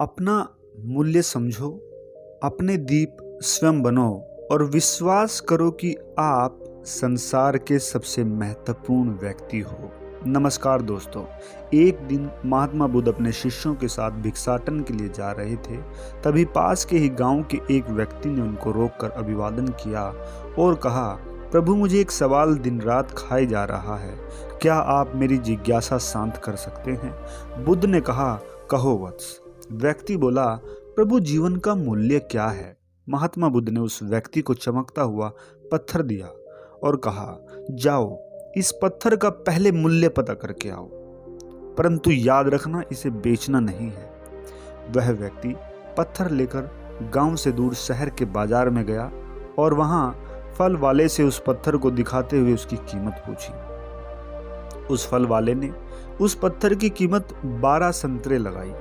अपना मूल्य समझो, अपने दीप स्वयं बनो और विश्वास करो कि आप संसार के सबसे महत्वपूर्ण व्यक्ति हो। नमस्कार दोस्तों, एक दिन महात्मा बुद्ध अपने शिष्यों के साथ भिक्षाटन के लिए जा रहे थे। तभी पास के ही गांव के एक व्यक्ति ने उनको रोककर अभिवादन किया और कहा, प्रभु मुझे एक सवाल दिन रात खाए जा रहा है, क्या आप मेरी जिज्ञासा शांत कर सकते हैं? बुद्ध ने कहा, कहो वत्स। व्यक्ति बोला, प्रभु जीवन का मूल्य क्या है? महात्मा बुद्ध ने उस व्यक्ति को चमकता हुआ पत्थर दिया और कहा, जाओ इस पत्थर का पहले मूल्य पता करके आओ, परंतु याद रखना इसे बेचना नहीं है। वह व्यक्ति पत्थर लेकर गांव से दूर शहर के बाजार में गया और वहां फल वाले से उस पत्थर को दिखाते हुए उसकी कीमत पूछी। उस फल वाले ने उस पत्थर की कीमत 12 संतरे लगाई।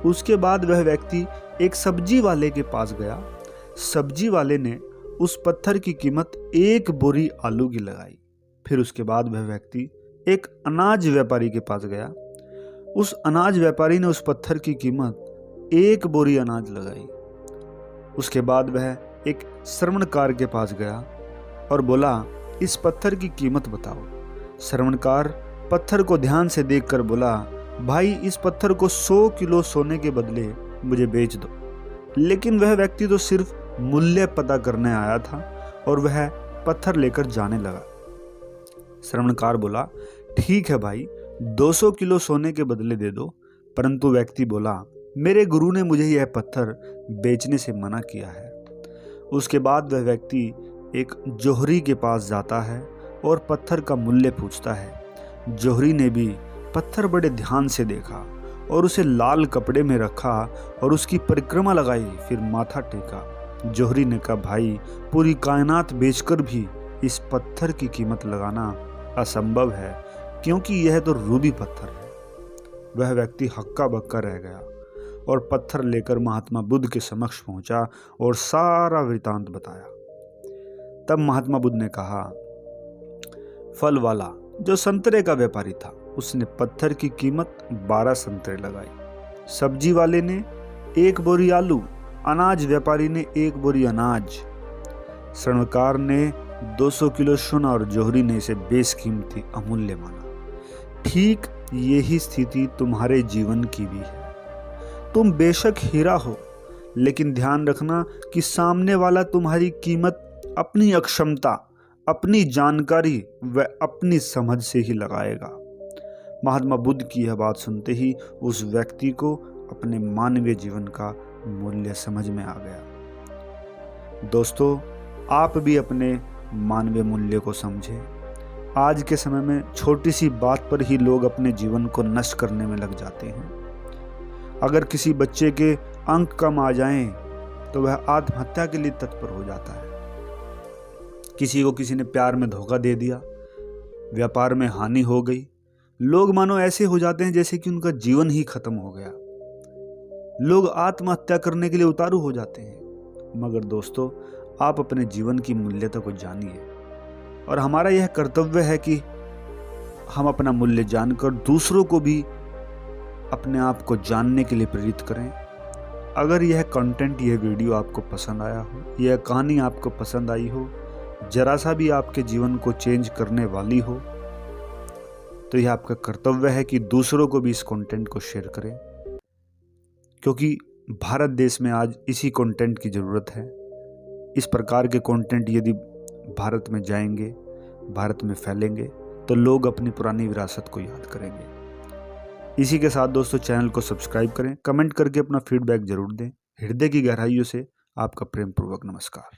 उसके बाद वह व्यक्ति एक सब्जी वाले के पास गया। सब्जी वाले ने उस पत्थर की कीमत 1 बोरी आलू की लगाई। फिर उसके बाद वह व्यक्ति एक अनाज व्यापारी के पास गया। उस अनाज व्यापारी ने उस पत्थर की कीमत 1 बोरी अनाज लगाई। उसके बाद वह एक श्रवणकार के पास गया और बोला, इस पत्थर की कीमत बताओ। श्रवणकार पत्थर को ध्यान से देखकर बोला, भाई इस पत्थर को 100 किलो सोने के बदले मुझे बेच दो। लेकिन वह व्यक्ति तो सिर्फ मूल्य पता करने आया था और वह पत्थर लेकर जाने लगा। श्रवणकार बोला, ठीक है भाई, 200 किलो सोने के बदले दे दो। परंतु व्यक्ति बोला, मेरे गुरु ने मुझे यह पत्थर बेचने से मना किया है। उसके बाद वह व्यक्ति एक जोहरी के पास जाता है और पत्थर का मूल्य पूछता है। जोहरी ने भी पत्थर बड़े ध्यान से देखा और उसे लाल कपड़े में रखा और उसकी परिक्रमा लगाई, फिर माथा टेका। जोहरी ने कहा, भाई पूरी कायनात बेचकर भी इस पत्थर की कीमत लगाना असंभव है, क्योंकि यह तो रूबी पत्थर है। वह व्यक्ति हक्का बक्का रह गया और पत्थर लेकर महात्मा बुद्ध के समक्ष पहुंचा और सारा वृतांत बताया। तब महात्मा बुद्ध ने कहा, फल वाला जो संतरे का व्यापारी था उसने पत्थर की कीमत 12 संतरे लगाई। सब्जी वाले ने 1 बोरी आलू, अनाज व्यापारी ने 1 बोरी अनाज, श्रवणकार ने 200 किलो सोना और जोहरी ने इसे बेशकीमती अमूल्य माना। ठीक यही स्थिति तुम्हारे जीवन की भी है। तुम बेशक हीरा हो, लेकिन ध्यान रखना कि सामने वाला तुम्हारी कीमत अपनी अक्षमता, अपनी जानकारी व अपनी समझ से ही लगाएगा। महात्मा बुद्ध की यह बात सुनते ही उस व्यक्ति को अपने मानवीय जीवन का मूल्य समझ में आ गया। दोस्तों, आप भी अपने मानवीय मूल्य को समझें। आज के समय में छोटी सी बात पर ही लोग अपने जीवन को नष्ट करने में लग जाते हैं। अगर किसी बच्चे के अंक कम आ जाएं तो वह आत्महत्या के लिए तत्पर हो जाता है। किसी को किसी ने प्यार में धोखा दे दिया, व्यापार में हानि हो गई, लोग मानो ऐसे हो जाते हैं जैसे कि उनका जीवन ही खत्म हो गया। लोग आत्महत्या करने के लिए उतारू हो जाते हैं। मगर दोस्तों, आप अपने जीवन की मूल्यता को जानिए और हमारा यह कर्तव्य है कि हम अपना मूल्य जानकर दूसरों को भी अपने आप को जानने के लिए प्रेरित करें। अगर यह कंटेंट, यह वीडियो आपको पसंद आया हो, यह कहानी आपको पसंद आई हो, जरा सा भी आपके जीवन को चेंज करने वाली हो, तो यह आपका कर्तव्य है कि दूसरों को भी इस कंटेंट को शेयर करें, क्योंकि भारत देश में आज इसी कंटेंट की ज़रूरत है। इस प्रकार के कंटेंट यदि भारत में जाएंगे, भारत में फैलेंगे, तो लोग अपनी पुरानी विरासत को याद करेंगे। इसी के साथ दोस्तों, चैनल को सब्सक्राइब करें, कमेंट करके अपना फीडबैक जरूर दें। हृदय की गहराइयों से आपका प्रेम पूर्वक नमस्कार।